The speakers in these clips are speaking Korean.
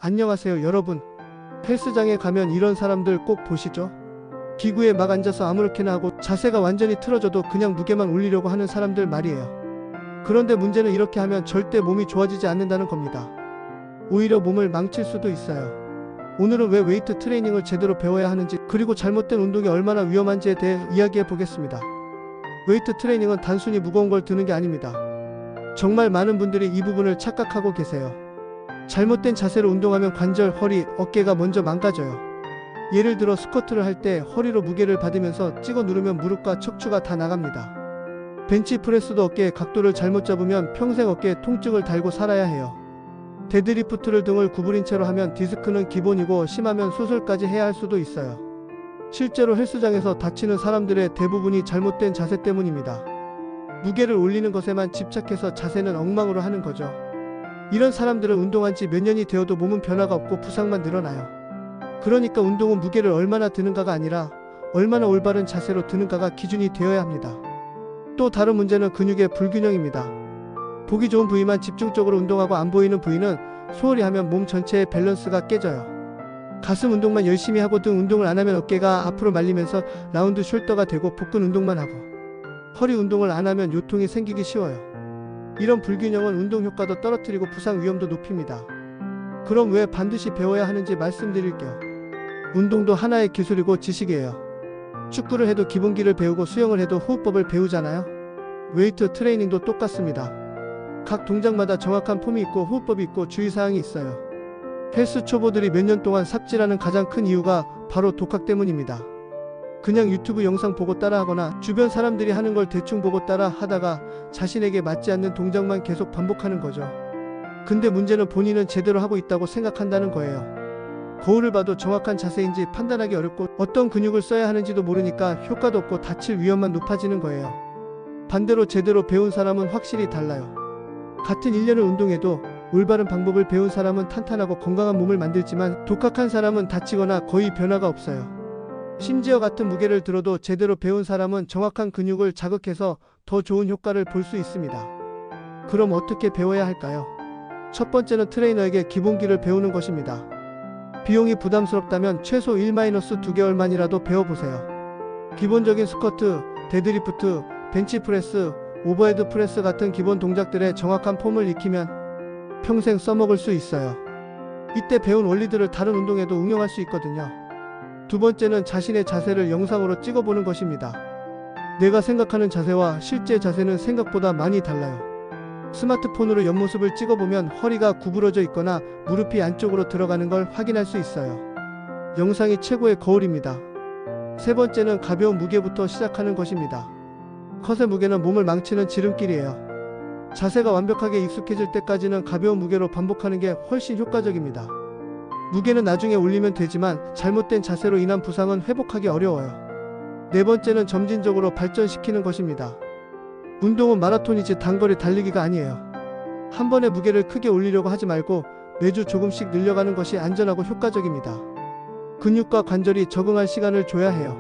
안녕하세요 여러분. 헬스장에 가면 이런 사람들 꼭 보시죠? 기구에 막 앉아서 아무렇게나 하고 자세가 완전히 틀어져도 그냥 무게만 올리려고 하는 사람들 말이에요. 그런데 문제는 이렇게 하면 절대 몸이 좋아지지 않는다는 겁니다. 오히려 몸을 망칠 수도 있어요. 오늘은 왜 웨이트 트레이닝을 제대로 배워야 하는지, 그리고 잘못된 운동이 얼마나 위험한지에 대해 이야기해 보겠습니다. 웨이트 트레이닝은 단순히 무거운 걸 드는 게 아닙니다. 정말 많은 분들이 이 부분을 착각하고 계세요. 잘못된 자세로 운동하면 관절, 허리, 어깨가 먼저 망가져요. 예를 들어 스쿼트를 할 때 허리로 무게를 받으면서 찍어 누르면 무릎과 척추가 다 나갑니다. 벤치프레스도 어깨의 각도를 잘못 잡으면 평생 어깨에 통증을 달고 살아야 해요. 데드리프트를 등을 구부린 채로 하면 디스크는 기본이고 심하면 수술까지 해야 할 수도 있어요. 실제로 헬스장에서 다치는 사람들의 대부분이 잘못된 자세 때문입니다. 무게를 올리는 것에만 집착해서 자세는 엉망으로 하는 거죠. 이런 사람들은 운동한 지 몇 년이 되어도 몸은 변화가 없고 부상만 늘어나요. 그러니까 운동은 무게를 얼마나 드는가가 아니라 얼마나 올바른 자세로 드는가가 기준이 되어야 합니다. 또 다른 문제는 근육의 불균형입니다. 보기 좋은 부위만 집중적으로 운동하고 안 보이는 부위는 소홀히 하면 몸 전체의 밸런스가 깨져요. 가슴 운동만 열심히 하고 등 운동을 안 하면 어깨가 앞으로 말리면서 라운드 숄더가 되고 복근 운동만 하고 허리 운동을 안 하면 요통이 생기기 쉬워요. 이런 불균형은 운동 효과도 떨어뜨리고 부상 위험도 높입니다. 그럼 왜 반드시 배워야 하는지 말씀드릴게요. 운동도 하나의 기술이고 지식이에요. 축구를 해도 기본기를 배우고 수영을 해도 호흡법을 배우잖아요. 웨이트 트레이닝도 똑같습니다. 각 동작마다 정확한 폼이 있고 호흡법이 있고 주의사항이 있어요. 헬스 초보들이 몇 년 동안 삽질하는 가장 큰 이유가 바로 독학 때문입니다. 그냥 유튜브 영상 보고 따라하거나 주변 사람들이 하는 걸 대충 보고 따라 하다가 자신에게 맞지 않는 동작만 계속 반복하는 거죠. 근데 문제는 본인은 제대로 하고 있다고 생각한다는 거예요. 거울을 봐도 정확한 자세인지 판단하기 어렵고 어떤 근육을 써야 하는지도 모르니까 효과도 없고 다칠 위험만 높아지는 거예요. 반대로 제대로 배운 사람은 확실히 달라요. 같은 1년을 운동해도 올바른 방법을 배운 사람은 탄탄하고 건강한 몸을 만들지만 독학한 사람은 다치거나 거의 변화가 없어요. 심지어 같은 무게를 들어도 제대로 배운 사람은 정확한 근육을 자극해서 더 좋은 효과를 볼 수 있습니다. 그럼 어떻게 배워야 할까요? 첫 번째는 트레이너에게 기본기를 배우는 것입니다. 비용이 부담스럽다면 최소 1-2개월만이라도 배워보세요. 기본적인 스쿼트, 데드리프트, 벤치프레스, 오버헤드 프레스 같은 기본 동작들의 정확한 폼을 익히면 평생 써먹을 수 있어요. 이때 배운 원리들을 다른 운동에도 응용할 수 있거든요. 두 번째는 자신의 자세를 영상으로 찍어보는 것입니다. 내가 생각하는 자세와 실제 자세는 생각보다 많이 달라요. 스마트폰으로 옆모습을 찍어보면 허리가 구부러져 있거나 무릎이 안쪽으로 들어가는 걸 확인할 수 있어요. 영상이 최고의 거울입니다. 세 번째는 가벼운 무게부터 시작하는 것입니다. 컷의 무게는 몸을 망치는 지름길이에요. 자세가 완벽하게 익숙해질 때까지는 가벼운 무게로 반복하는 게 훨씬 효과적입니다. 무게는 나중에 올리면 되지만 잘못된 자세로 인한 부상은 회복하기 어려워요. 네 번째는 점진적으로 발전시키는 것입니다. 운동은 마라톤이지 단거리 달리기가 아니에요. 한 번에 무게를 크게 올리려고 하지 말고 매주 조금씩 늘려가는 것이 안전하고 효과적입니다. 근육과 관절이 적응할 시간을 줘야 해요.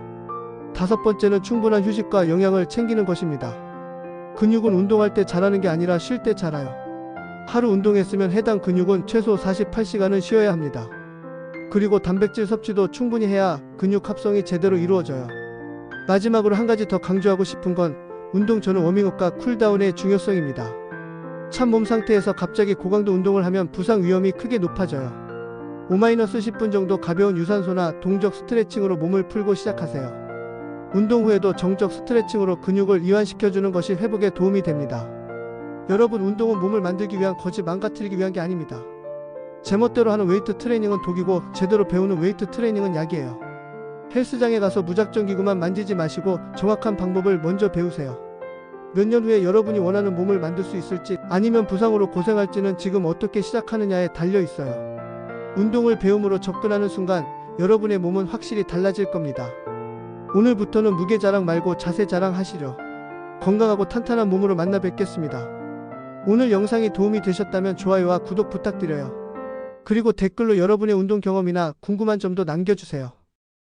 다섯 번째는 충분한 휴식과 영양을 챙기는 것입니다. 근육은 운동할 때 자라는 게 아니라 쉴 때 자라요. 하루 운동했으면 해당 근육은 최소 48시간은 쉬어야 합니다. 그리고 단백질 섭취도 충분히 해야 근육 합성이 제대로 이루어져요. 마지막으로 한 가지 더 강조하고 싶은 건 운동 전후 워밍업과 쿨다운의 중요성입니다. 찬 몸 상태에서 갑자기 고강도 운동을 하면 부상 위험이 크게 높아져요. 5-10분 정도 가벼운 유산소나 동적 스트레칭으로 몸을 풀고 시작하세요. 운동 후에도 정적 스트레칭으로 근육을 이완시켜주는 것이 회복에 도움이 됩니다. 여러분, 운동은 몸을 만들기 위한 거지 망가뜨리기 위한 게 아닙니다. 제멋대로 하는 웨이트 트레이닝은 독이고 제대로 배우는 웨이트 트레이닝은 약이에요. 헬스장에 가서 무작정 기구만 만지지 마시고 정확한 방법을 먼저 배우세요. 몇 년 후에 여러분이 원하는 몸을 만들 수 있을지 아니면 부상으로 고생할지는 지금 어떻게 시작하느냐에 달려 있어요. 운동을 배움으로 접근하는 순간 여러분의 몸은 확실히 달라질 겁니다. 오늘부터는 무게 자랑 말고 자세 자랑 하시죠. 건강하고 탄탄한 몸으로 만나 뵙겠습니다. 오늘 영상이 도움이 되셨다면 좋아요와 구독 부탁드려요. 그리고 댓글로 여러분의 운동 경험이나 궁금한 점도 남겨주세요.